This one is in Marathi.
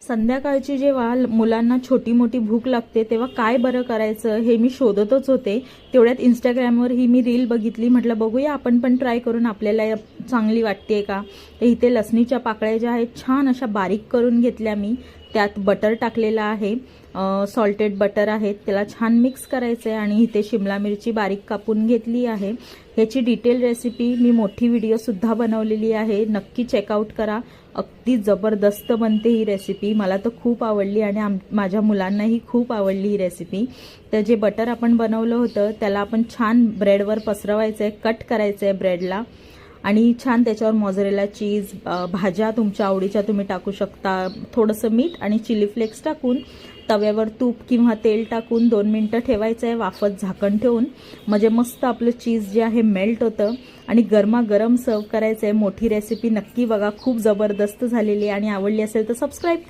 संध्याकाळची जेव्हा मुलांना छोटी मोठी भूक लागते तेव्हा काय बरं करायचं हे मी शोधतच होते. तेवढ्यात इंस्टाग्रामवर ही मी रील बघितली. म्हटलं बघूया आपण पण ट्राय करून आपल्याला चांगली वाटते का. तर इथे लसणीच्या पाकळ्या ज्या आहेत छान अशा बारीक करून घेतल्या मी. त्यात बटर टाकलेलं आहे, सॉल्टेड बटर आहे, त्याला छान मिक्स करायचं आहे. आणि इथे शिमला मिरची बारीक कापून घेतली आहे. ह्याची डिटेल रेसिपी मी मोठी व्हिडिओसुद्धा बनवलेली आहे, नक्की चेकआउट करा. अगदी जबरदस्त बनते ही रेसिपी. मला तर खूप आवडली आणि माझ्या मुलांनाही खूप आवडली ही रेसिपी. तर जे बटर आपण बनवलं होतं त्याला आपण छान ब्रेडवर पसरवायचं आहे, कट करायचं आहे ब्रेडला. आणि छान त्याच्यावर मोझरेला चीज, भाज्या तुमच्या आवडीच्या तुम्ही टाकू शकता. थोडंसं मीठ आणि चिली फ्लेक्स टाकून तव्यावर तूप किंवा तेल टाकून 2 मिनिटं ठेवायचं आहे वाफत झाकण ठेवून. म्हणजे मस्त आपलं चीज जे आहे मेल्ट होतं आणि गरमागरम सर्व करायचं आहे. मोठी रेसिपी नक्की बघा, खूप जबरदस्त झालेली आहे. आणि आवडली असेल तर सबस्क्राईब करा.